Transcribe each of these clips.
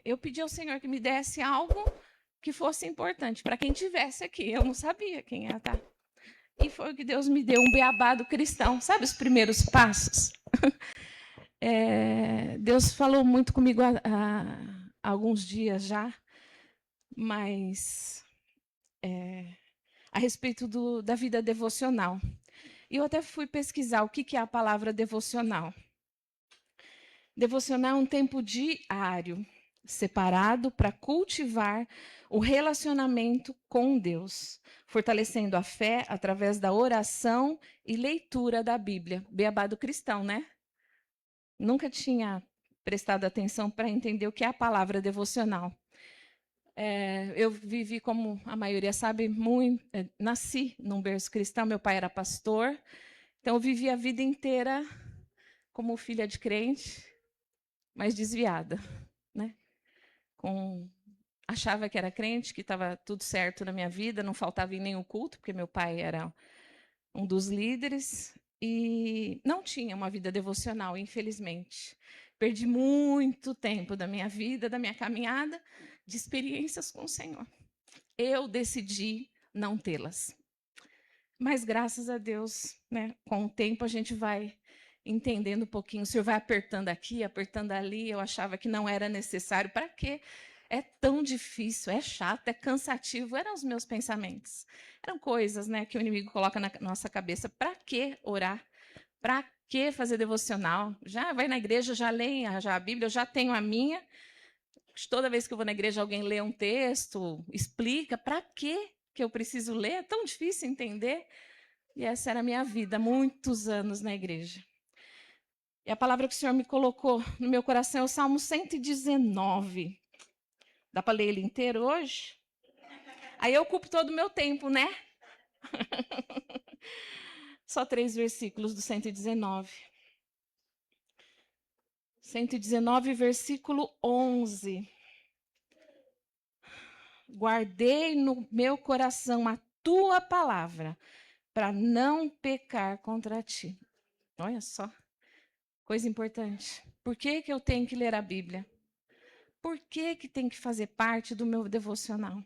eu pedi ao Senhor que me desse algo que fosse importante para quem tivesse aqui. Eu não sabia quem ia estar. E foi o que Deus me deu, um beabá do cristão. Sabe os primeiros passos? Deus falou muito comigo há alguns dias já, mas a respeito da vida devocional. E eu até fui pesquisar o que é a palavra devocional. Devocional é um tempo diário, separado para cultivar o relacionamento com Deus, fortalecendo a fé através da oração e leitura da Bíblia. Beabá do cristão, né? Nunca tinha prestado atenção para entender o que é a palavra devocional. Eu vivi, como a maioria sabe, nasci num berço cristão, meu pai era pastor, então eu vivi a vida inteira como filha de crente, mas desviada, né? Achava que era crente, que estava tudo certo na minha vida, não faltava em nenhum culto, porque meu pai era um dos líderes, e não tinha uma vida devocional, infelizmente. Perdi muito tempo da minha vida, da minha caminhada, de experiências com o Senhor. Eu decidi não tê-las. Mas, graças a Deus, né, com o tempo a gente vai entendendo um pouquinho. O Senhor vai apertando aqui, apertando ali. Eu achava que não era necessário. Para quê? É tão difícil, é chato, é cansativo. Eram os meus pensamentos. Eram coisas, né, que o inimigo coloca na nossa cabeça. Para que orar? Para que fazer devocional? Já vai na igreja, já lê já a Bíblia, eu já tenho a minha. Toda vez que eu vou na igreja, alguém lê um texto, explica. Para que eu preciso ler? É tão difícil entender. E essa era a minha vida, muitos anos na igreja. E a palavra que o Senhor me colocou no meu coração é o Salmo 119. Dá para ler ele inteiro hoje? Aí eu ocupo todo o meu tempo, né? Só 3 versículos do 119. 119, versículo 11. Guardei no meu coração a tua palavra, para não pecar contra ti. Olha só, coisa importante. Por que eu tenho que ler a Bíblia? Por que tem que fazer parte do meu devocional?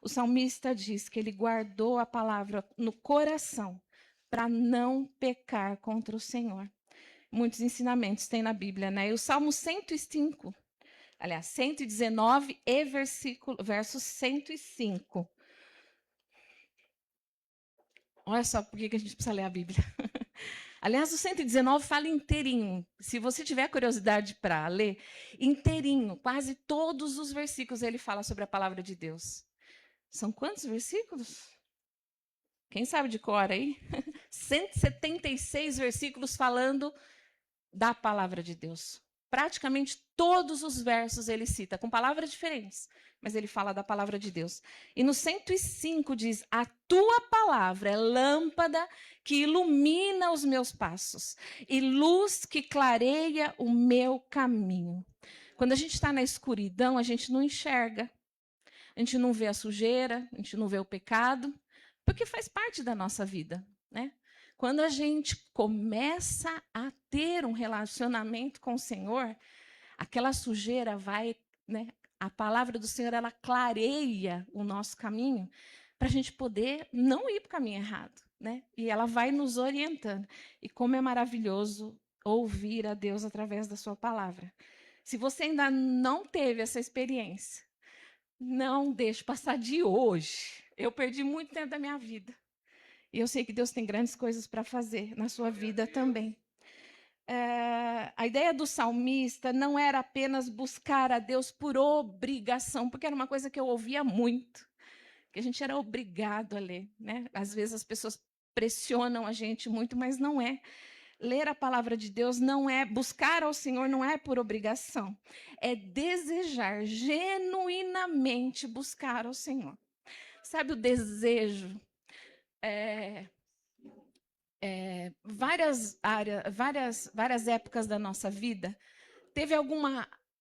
O salmista diz que ele guardou a palavra no coração para não pecar contra o Senhor. Muitos ensinamentos tem na Bíblia, né? E o Salmo 105, aliás, 119 e verso 105. Olha só por que a gente precisa ler a Bíblia. Aliás, o 119 fala inteirinho. Se você tiver curiosidade para ler, inteirinho, quase todos os versículos ele fala sobre a palavra de Deus. São quantos versículos? Quem sabe de cor aí? 176 versículos falando da palavra de Deus. Praticamente todos os versos ele cita, com palavras diferentes, mas ele fala da palavra de Deus. E no 105 diz: a tua palavra é lâmpada que ilumina os meus passos e luz que clareia o meu caminho. Quando a gente está na escuridão, a gente não enxerga, a gente não vê a sujeira, a gente não vê o pecado, porque faz parte da nossa vida, né? Quando a gente começa a ter um relacionamento com o Senhor, aquela sujeira vai, né? A palavra do Senhor, ela clareia o nosso caminho para a gente poder não ir para o caminho errado, né? E ela vai nos orientando. E como é maravilhoso ouvir a Deus através da sua palavra. Se você ainda não teve essa experiência, não deixe passar de hoje. Eu perdi muito tempo da minha vida. E eu sei que Deus tem grandes coisas para fazer na sua vida também. A ideia do salmista não era apenas buscar a Deus por obrigação, porque era uma coisa que eu ouvia muito, que a gente era obrigado a ler, né? Às vezes as pessoas pressionam a gente muito, mas não é. Ler a palavra de Deus não é, buscar ao Senhor não é por obrigação, é desejar genuinamente buscar ao Senhor. Sabe o desejo? Várias épocas da nossa vida, teve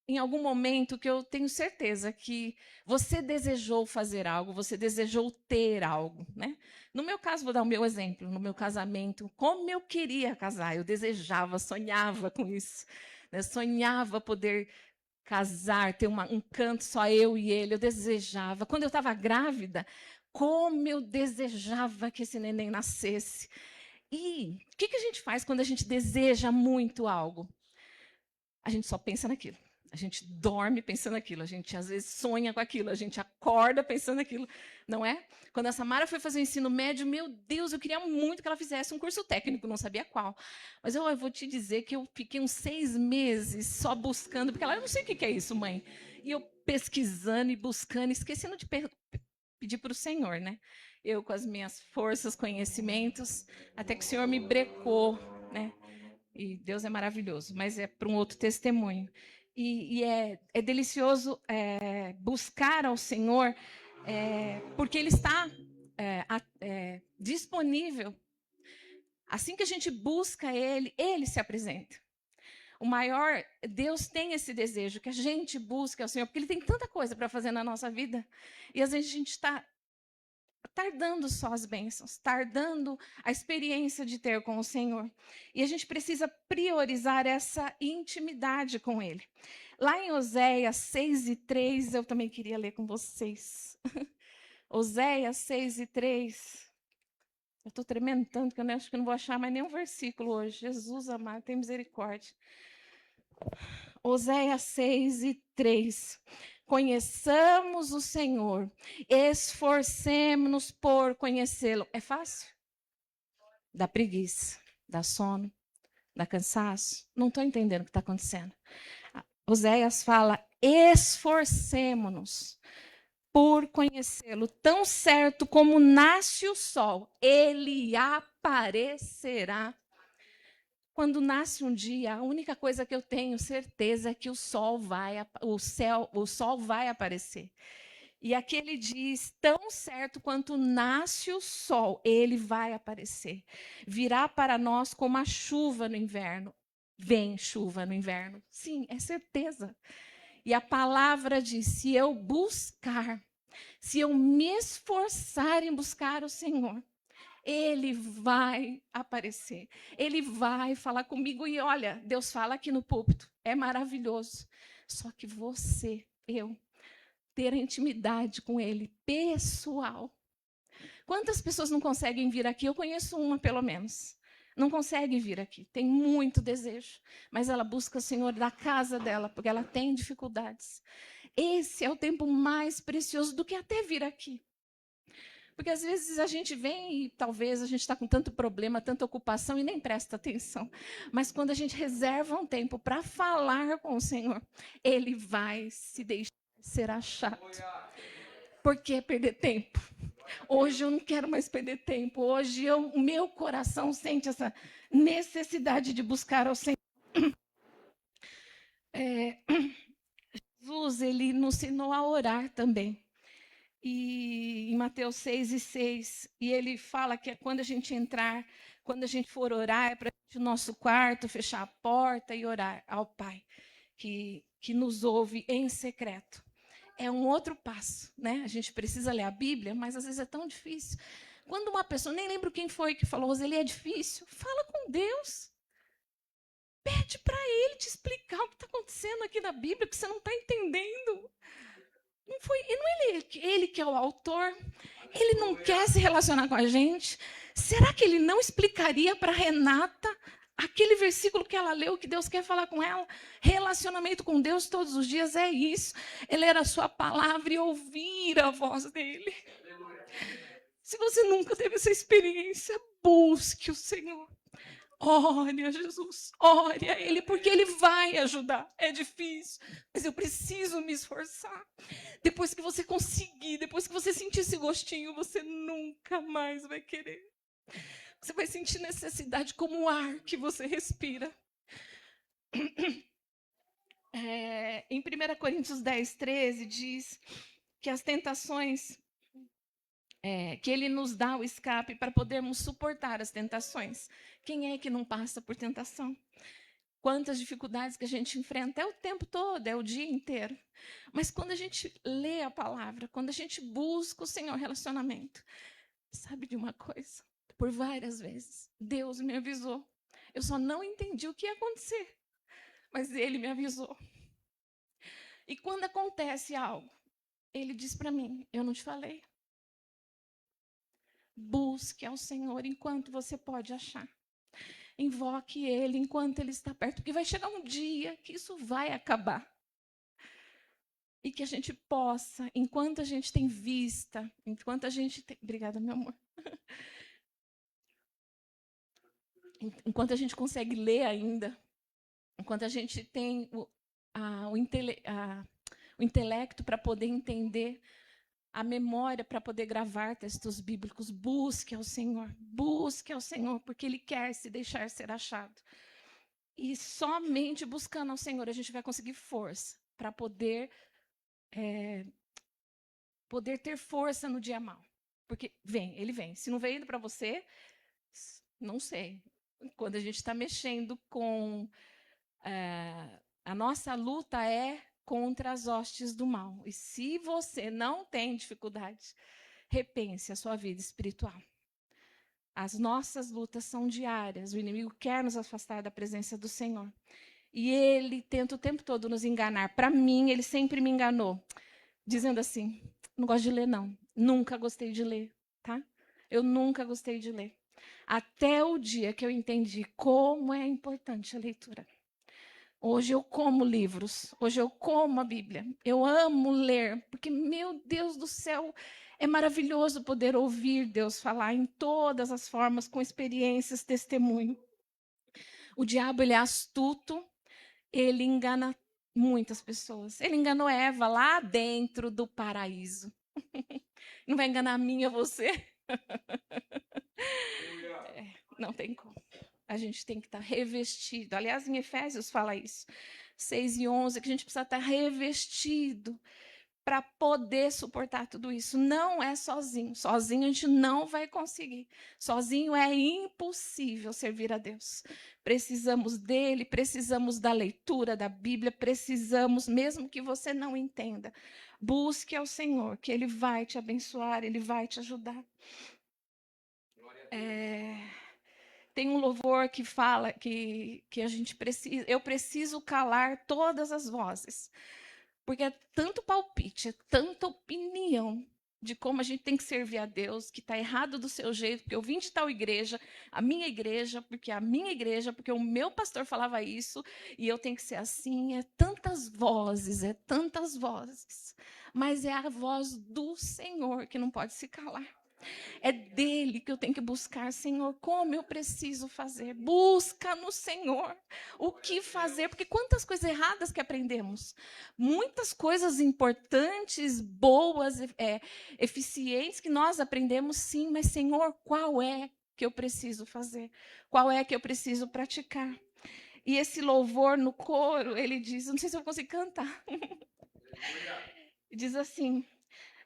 em algum momento que eu tenho certeza que você desejou fazer algo, você desejou ter algo, né? No meu caso, vou dar o meu exemplo, no meu casamento, como eu queria casar, eu desejava, sonhava com isso, né? Sonhava poder casar, ter um canto só eu e ele. Eu desejava. Quando eu estava grávida, como eu desejava que esse neném nascesse. E o que a gente faz quando a gente deseja muito algo? A gente só pensa naquilo. A gente dorme pensando naquilo, a gente às vezes sonha com aquilo, a gente acorda pensando naquilo, não é? Quando a Samara foi fazer o ensino médio, meu Deus, eu queria muito que ela fizesse um curso técnico, não sabia qual. Mas eu vou te dizer que eu fiquei uns 6 meses só buscando, porque ela, eu não sei o que é isso, mãe. E eu pesquisando e buscando, esquecendo de pedir para o Senhor, né? Eu com as minhas forças, conhecimentos, até que o Senhor me brecou, né? E Deus é maravilhoso, mas é para um outro testemunho. E é delicioso buscar ao Senhor, porque Ele está disponível. Assim que a gente busca Ele, Ele se apresenta. O maior, Deus tem esse desejo, que a gente busque ao Senhor, porque Ele tem tanta coisa para fazer na nossa vida, e às vezes a gente está tardando só as bênçãos, tardando a experiência de ter com o Senhor. E a gente precisa priorizar essa intimidade com Ele. Lá em Oséias 6:3, eu também queria ler com vocês. Oséias 6:3. Eu estou tremendo tanto que eu acho que não vou achar mais nenhum versículo hoje. Jesus amado, tem misericórdia. Oséias 6:3. Conheçamos o Senhor, esforcemo-nos por conhecê-lo. É fácil? Dá preguiça, dá sono, dá cansaço. Não estou entendendo o que está acontecendo. Oséias fala: esforcemo-nos por conhecê-lo. Tão certo como nasce o sol, ele aparecerá. Quando nasce um dia, a única coisa que eu tenho certeza é que o sol vai aparecer. E aqui ele diz: tão certo quanto nasce o sol, ele vai aparecer. Virá para nós como a chuva no inverno. Vem chuva no inverno. Sim, é certeza. E a palavra diz: se eu buscar, se eu me esforçar em buscar o Senhor, Ele vai aparecer. Ele vai falar comigo. E olha, Deus fala aqui no púlpito. É maravilhoso. Só que você, eu, ter a intimidade com Ele, pessoal. Quantas pessoas não conseguem vir aqui? Eu conheço uma, pelo menos. Não consegue vir aqui. Tem muito desejo. Mas ela busca o Senhor da casa dela, porque ela tem dificuldades. Esse é o tempo mais precioso do que até vir aqui. Porque às vezes a gente vem e talvez a gente está com tanto problema, tanta ocupação e nem presta atenção. Mas quando a gente reserva um tempo para falar com o Senhor, Ele vai se deixar ser achado. Por que perder tempo? Hoje eu não quero mais perder tempo. Hoje o meu coração sente essa necessidade de buscar ao Senhor. Jesus, Ele nos ensinou a orar também. E em Mateus 6:6, e ele fala que é quando a gente entrar, quando a gente for orar, é para o nosso quarto, fechar a porta e orar ao Pai, que nos ouve em secreto. É um outro passo, né? A gente precisa ler a Bíblia, mas às vezes é tão difícil. Quando uma pessoa, nem lembro quem foi que falou, ele é difícil, fala com Deus. Pede para Ele te explicar o que está acontecendo aqui na Bíblia, que você não está entendendo. Não é ele que é o autor? Ele não quer se relacionar com a gente? Será que ele não explicaria para Renata aquele versículo que ela leu, que Deus quer falar com ela? Relacionamento com Deus todos os dias é isso. Ele era a sua palavra e ouvir a voz dele. Se você nunca teve essa experiência, busque o Senhor. Ore a Jesus, ore a Ele, porque Ele vai ajudar. É difícil, mas eu preciso me esforçar. Depois que você conseguir, depois que você sentir esse gostinho, você nunca mais vai querer. Você vai sentir necessidade como o ar que você respira. Em 1 Coríntios 10:13 diz que as tentações, que Ele nos dá o escape para podermos suportar as tentações. Quem é que não passa por tentação? Quantas dificuldades que a gente enfrenta, é o tempo todo, é o dia inteiro. Mas quando a gente lê a palavra, quando a gente busca o Senhor relacionamento, sabe de uma coisa? Por várias vezes, Deus me avisou. Eu só não entendi o que ia acontecer, mas Ele me avisou. E quando acontece algo, ele diz para mim: eu não te falei. Busque ao Senhor enquanto você pode achar. Invoque Ele enquanto Ele está perto, porque vai chegar um dia que isso vai acabar. E que a gente possa, enquanto a gente tem vista, enquanto a gente tem... Obrigada, meu amor. Enquanto a gente consegue ler ainda, enquanto a gente tem o intelecto para poder entender, a memória para poder gravar textos bíblicos, busque ao Senhor, porque Ele quer se deixar ser achado. E somente buscando ao Senhor a gente vai conseguir força para poder ter força no dia mau. Porque ele vem. Se não veio para você, não sei. Quando a gente está mexendo com... a nossa luta é contra as hostes do mal. E se você não tem dificuldade, repense a sua vida espiritual. As nossas lutas são diárias. O inimigo quer nos afastar da presença do Senhor. E ele tenta o tempo todo nos enganar. Para mim, ele sempre me enganou, dizendo assim: não gosto de ler, não. Nunca gostei de ler, tá? Eu nunca gostei de ler. Até o dia que eu entendi como é importante a leitura. Hoje eu como livros, hoje eu como a Bíblia. Eu amo ler, porque, meu Deus do céu, é maravilhoso poder ouvir Deus falar em todas as formas, com experiências, testemunho. O diabo, ele é astuto, ele engana muitas pessoas. Ele enganou Eva lá dentro do paraíso. Não vai enganar a mim ou você? Não tem como. A gente tem que estar revestido. Aliás, em Efésios fala isso. 6:11, que a gente precisa estar revestido para poder suportar tudo isso. Não é sozinho. Sozinho a gente não vai conseguir. Sozinho é impossível servir a Deus. Precisamos dele, precisamos da leitura da Bíblia, precisamos, mesmo que você não entenda, busque ao Senhor, que ele vai te abençoar, ele vai te ajudar. Tem um louvor que fala que a gente precisa, eu preciso calar todas as vozes. Porque é tanto palpite, é tanta opinião de como a gente tem que servir a Deus, que está errado do seu jeito, porque eu vim de tal igreja, a minha igreja, porque o meu pastor falava isso, e eu tenho que ser assim. É tantas vozes, mas é a voz do Senhor que não pode se calar. É dele que eu tenho que buscar, Senhor, como eu preciso fazer. Busca no Senhor o que fazer, porque quantas coisas erradas que aprendemos. Muitas coisas importantes, boas, eficientes que nós aprendemos, sim, mas, Senhor, qual é que eu preciso fazer? Qual é que eu preciso praticar? E esse louvor no coro, ele diz, não sei se eu consigo cantar. Diz assim: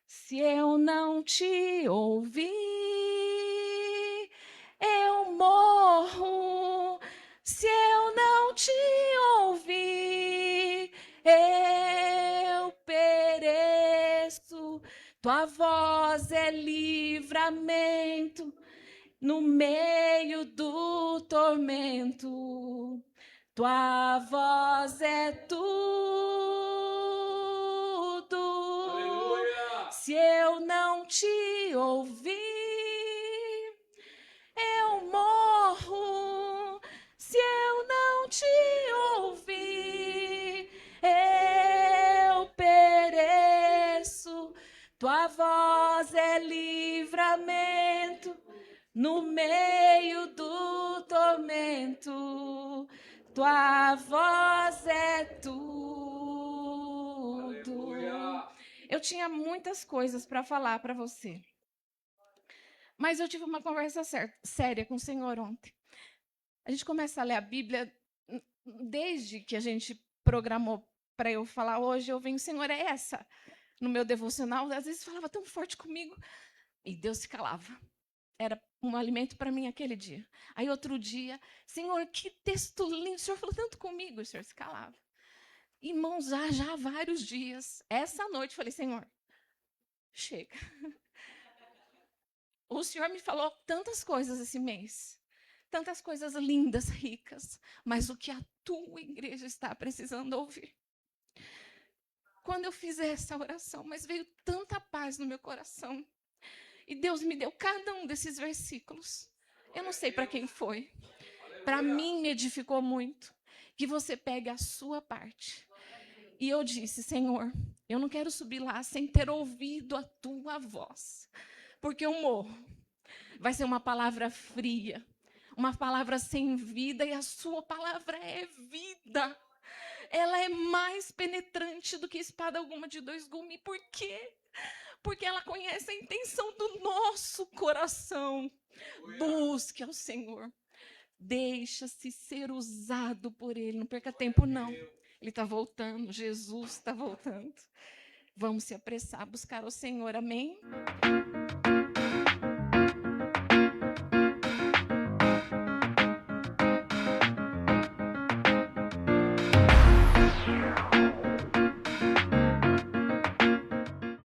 se eu não te ouvir, eu morro. Se eu não te ouvir, eu pereço. Tua voz é livramento no meio do tormento. Tua voz é tudo. Aleluia. Se eu não te ouvir, eu morro. Se eu não te ouvir, eu pereço. Tua voz é livramento no meio do tormento. Tua voz é tudo. Aleluia. Eu tinha muitas coisas para falar para você, mas eu tive uma conversa séria com o Senhor ontem. A gente começa a ler a Bíblia, desde que a gente programou para eu falar hoje, eu venho, Senhor, é essa? No meu devocional, às vezes falava tão forte comigo, e Deus se calava. Era um alimento para mim aquele dia. Aí outro dia, Senhor, que texto lindo, o Senhor falou tanto comigo, o Senhor se calava. Irmãos, já há vários dias, essa noite, falei, Senhor, chega. O Senhor me falou tantas coisas esse mês, tantas coisas lindas, ricas, mas o que a tua igreja está precisando ouvir. quando eu fizer essa oração, mas veio tanta paz no meu coração. E Deus me deu cada um desses versículos. Eu não sei para quem foi. Para mim me edificou muito. Que você pegue a sua parte. E eu disse, Senhor, eu não quero subir lá sem ter ouvido a tua voz. Porque eu morro. Vai ser uma palavra fria. Uma palavra sem vida. E a sua palavra é vida. Ela é mais penetrante do que espada alguma de dois gumes. Por quê? Porque ela conhece a intenção do nosso coração. Busque ao Senhor. Deixa-se ser usado por Ele. Não perca tempo, não. Ele está voltando. Jesus está voltando. Vamos se apressar a buscar o Senhor. Amém?